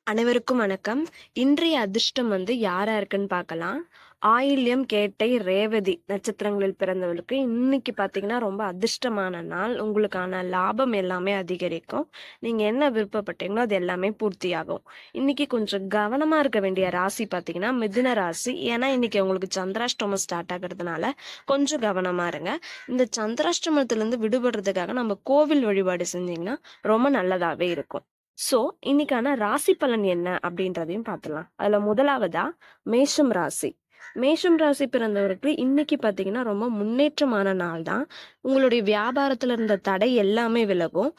அனைவருக்கும் வணக்கம். இன்றைய அதிர்ஷ்டம் யாரா இருக்குன்னு பார்க்கலாம். ஆயில்யம், கேட்டை, ரேவதி நட்சத்திரங்களில் பிறந்தவர்களுக்கு இன்னைக்கு பார்த்தீங்கன்னா ரொம்ப அதிர்ஷ்டமான நாள். உங்களுக்கான லாபம் எல்லாமே அதிகரிக்கும். நீங்க என்ன விருப்பப்பட்டீங்களோ அது எல்லாமே பூர்த்தியாகும். இன்னைக்கு கொஞ்சம் கவனமா இருக்க வேண்டிய ராசி பார்த்தீங்கன்னா மிதுன ராசி. ஏன்னா இன்னைக்கு உங்களுக்கு சந்திராஷ்டமம் ஸ்டார்ட் ஆகுறதுனால கொஞ்சம் கவனமா இருங்க. இந்த சந்திராஷ்டமத்திலிருந்து விடுபடுறதுக்காக நம்ம கோவில் வழிபாடு செஞ்சீங்கன்னா ரொம்ப நல்லதாவே இருக்கும். சோ இன்னைக்கான ராசி பலன் என்ன அப்படின்றதையும் பார்த்துலாம். அதுல முதலாவதா மேஷம் ராசி. மேஷம் ராசி பிறந்தவருக்கு இன்னைக்கு பாத்தீங்கன்னா ரொம்ப முன்னேற்றமான நாள் தான். உங்களுடைய வியாபாரத்துல இருந்த தடை எல்லாமே விலகும்.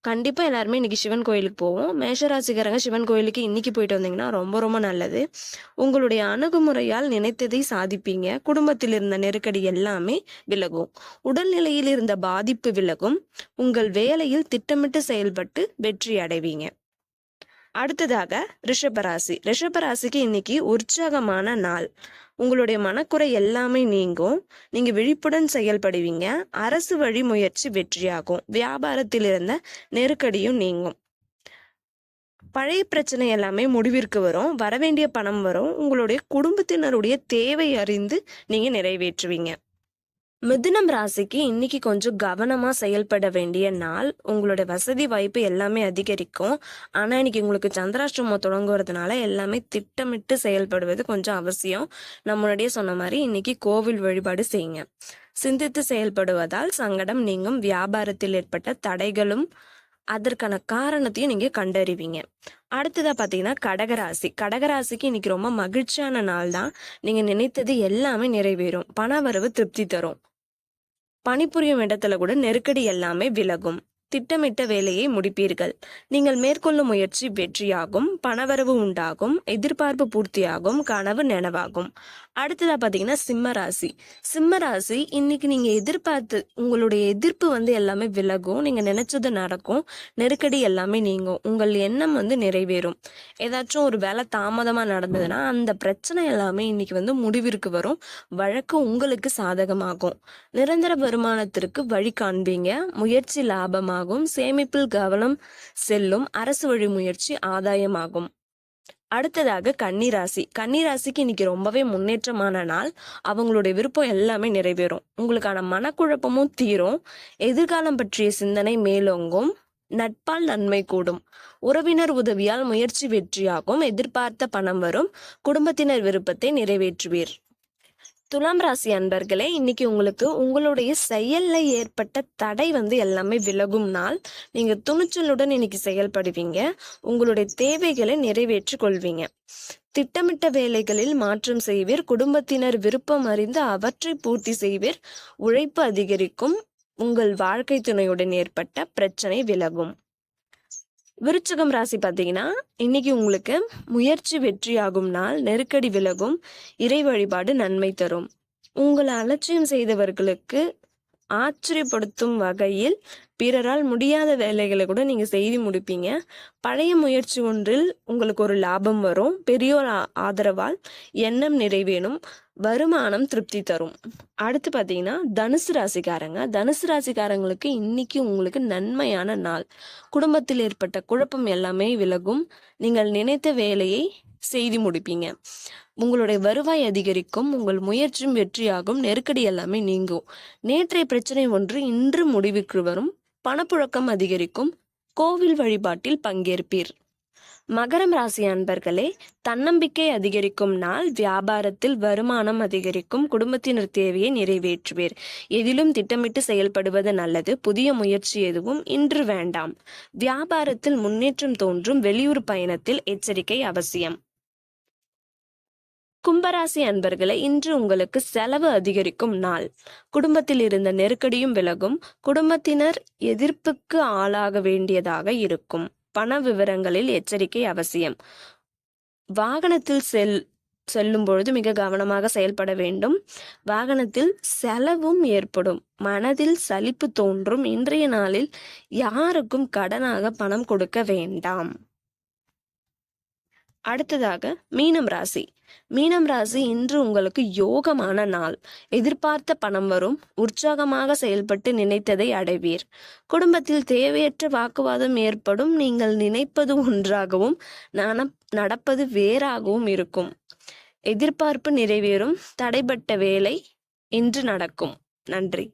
கண்டிப்பா எல்லாருமே இன்னைக்கு சிவன் கோயிலுக்கு போவோம். மேஷராசிக்காரங்க சிவன் கோயிலுக்கு இன்னைக்கு போயிட்டு வந்தீங்கன்னா ரொம்ப ரொம்ப நல்லது. உங்களுடைய அணுகுமுறையால் நினைத்ததை சாதிப்பீங்க. குடும்பத்தில் இருந்த நெருக்கடி எல்லாமே விலகும். உடல்நிலையில் இருந்த பாதிப்பு விலகும். உங்கள் வேலையில் திட்டமிட்டு செயல்பட்டு வெற்றி அடைவீங்க. அடுத்ததாக ரிஷபராசி. ரிஷபராசிக்கு இன்னைக்கு உற்சாகமான நாள். உங்களுடைய மனக்குறை எல்லாமே நீங்கும். நீங்க விழிப்புடன் செயல்படுவீங்க. அரசு வழி முயற்சி வெற்றியாகும். வியாபாரத்தில் இருந்த நெருக்கடியும் நீங்கும். பழைய பிரச்சனை எல்லாமே முடிவிற்கு வரும். வரவேண்டிய பணம் வரும். உங்களுடைய குடும்பத்தினருடைய தேவை அறிந்து நீங்க நிறைவேற்றுவீங்க. மிதுனம் ராசிக்கு இன்னைக்கு கொஞ்சம் கவனமா செயல்பட வேண்டிய நாள். உங்களுடைய வசதி வாய்ப்பு எல்லாமே அதிகரிக்கும். ஆனா இன்னைக்கு உங்களுக்கு சந்திராஷ்டமம் தொடங்குறதுனால எல்லாமே திட்டமிட்டு செயல்படுவது கொஞ்சம் அவசியம். நான் முன்னாடியே சொன்ன மாதிரி இன்னைக்கு கோவில் வழிபாடு செய்யுங்க. சிந்தித்து செயல்படுவதால் சங்கடம் நீங்கும். வியாபாரத்தில் ஏற்பட்ட தடைகளும் அதற்கான காரணத்தையும் நீங்க கண்டறிவீங்க. அடுத்ததா பாத்தீங்கன்னா கடகராசி. கடகராசிக்கு இன்னைக்கு ரொம்ப மகிழ்ச்சியான நாள் தான். நீங்க நினைத்தது எல்லாமே நிறைவேறும். பண வரவு திருப்தி தரும். பணிபுரியும் இடத்துல கூட நெருக்கடி எல்லாமே விலகும். திட்டமிட்ட வேலையை முடிப்பீர்கள். நீங்கள் மேற்கொள்ளும் முயற்சி வெற்றியாகும். பணவரவு உண்டாகும். எதிர்பார்ப்பு பூர்த்தியாகும். கனவு நனவாகும். அடுத்ததா பாத்தீங்கன்னா சிம்மராசி. சிம்மராசி இன்னைக்கு நீங்க எதிர்பார்த்து உங்களுடைய எதிர்ப்பு எல்லாமே விலகும். நீங்க நினைச்சது நடக்கும். நெருக்கடி எல்லாமே நீங்கும். உங்கள் எண்ணம் நிறைவேறும். ஏதாச்சும் ஒரு வேலை தாமதமா நடந்ததுன்னா அந்த பிரச்சனை எல்லாமே இன்னைக்கு முடிவிற்கு வரும். வழக்கு உங்களுக்கு சாதகமாகும். நிரந்தர வருமானத்திற்கு வழி காண்பீங்க. முயற்சி லாபமாகும். சேமிப்பில் கவனம் செல்லும். அரசு வழி முயற்சி ஆதாயமாகும். அடுத்ததாக கன்னிராசி. கன்னிராசிக்கு இன்னைக்கு ரொம்பவே முன்னேற்றமான நாள். அவங்களுடைய விருப்பம் எல்லாமே நிறைவேறும். உங்களுக்கான மனக்குழப்பமும் தீரும். எதிர்காலம் பற்றிய சிந்தனை மேலோங்கும். நட்பால் நன்மை கூடும். உறவினர் உதவியால் முயற்சி வெற்றியாகும். எதிர்பார்த்த பணம் வரும். குடும்பத்தினர் விருப்பத்தை நிறைவேற்றுவீர். துலாம் ராசி அன்பர்களே, இன்னைக்கு உங்களுக்கு உங்களுடைய செயல்ல ஏற்பட்ட தடை எல்லாமே விலகும் நாள். நீங்க துணிச்சலுடன் இன்னைக்கு செயல்படுவீங்க. உங்களுடைய தேவைகளை நிறைவேற்றிக் கொள்வீங்க. திட்டமிட்ட வேலைகளில் மாற்றம் செய்வீர். குடும்பத்தினர் விருப்பம் அறிந்து அவற்றை பூர்த்தி செய்வீர். உழைப்பு அதிகரிக்கும். உங்கள் வாழ்க்கை துணையுடன் ஏற்பட்ட பிரச்சனை விலகும். விருச்சிகம் ராசி பார்த்தீங்கன்னா இன்னைக்கு உங்களுக்கு முயற்சி வெற்றியாகும் நாள். நெருக்கடி விலகும். இறை வழிபாடு நன்மை தரும். உங்களை அலட்சியம் செய்தவர்களுக்கு ஆச்சரியப்படுத்தும் வகையில் பிறரால் முடியாத வேலைகளை கூட நீங்க செய்து முடிப்பீங்க. பழைய முயற்சி ஒன்றில் உங்களுக்கு ஒரு லாபம் வரும். பெரியோர் ஆதரவால் எண்ணம் நிறைவேறும். வருமானம் திருப்தி தரும். அடுத்து பாத்தீங்கன்னா தனுசு ராசிக்காரங்க. தனுசு ராசிக்காரங்களுக்கு இன்னைக்கு உங்களுக்கு நன்மையான நாள். குடும்பத்தில் ஏற்பட்ட குழப்பம் எல்லாமே விலகும். நீங்கள் நினைத்த வேலையை செய்து முடிப்பீங்க. உங்களுடைய வருவாய் அதிகரிக்கும். உங்கள் முயற்சியும் வெற்றியாகும். நெருக்கடி எல்லாமே நீங்கும். நேற்றைய பிரச்சனை ஒன்று இன்று முடிவுக்கு வரும். பணப்புழக்கம் அதிகரிக்கும். கோவில் வழிபாட்டில் பங்கேற்பீர். மகரம் ராசி அன்பர்களே, தன்னம்பிக்கை அதிகரிக்கும் நாள். வியாபாரத்தில் வருமானம் அதிகரிக்கும். குடும்பத்தினர் தேவையை நிறைவேற்றுவீர். எதிலும் திட்டமிட்டு செயல்படுவது நல்லது. புதிய முயற்சி எதுவும் இன்று வேண்டாம். வியாபாரத்தில் முன்னேற்றம் தோன்றும். வெளியூர் பயணத்தில் எச்சரிக்கை அவசியம். கும்பராசி அன்பர்களே, இன்று உங்களுக்கு செலவு அதிகரிக்கும் நாள். குடும்பத்தில் இருந்த நெருக்கடியும் விலகும். குடும்பத்தினர் எதிர்ப்புக்கு ஆளாக வேண்டியதாக இருக்கும். பண விவரங்களில் எச்சரிக்கை அவசியம். வாகனத்தில் செல்லும் பொழுது மிக கவனமாக செயல்பட வேண்டும். வாகனத்தில் செலவும் ஏற்படும். மனதில் சலிப்பு தோன்றும். இன்றைய நாளில் யாருக்கும் கடனாக பணம் கொடுக்க வேண்டாம். அடுத்ததாக மீனம் ராசி. மீனம் ராசி இன்று உங்களுக்கு யோகமான நாள். எதிர்பார்த்த பணம் வரும். உற்சாகமாக செயல்பட்டு நினைத்ததை அடைவீர். குடும்பத்தில் தேவையற்ற வாக்குவாதம் ஏற்படும். நீங்கள் நினைப்பது ஒன்றாகவும் நடப்பது வேறாகவும் இருக்கும். எதிர்பார்ப்பு நிறைவேறும். தடைப்பட்ட வேலை இன்று நடக்கும். நன்றி.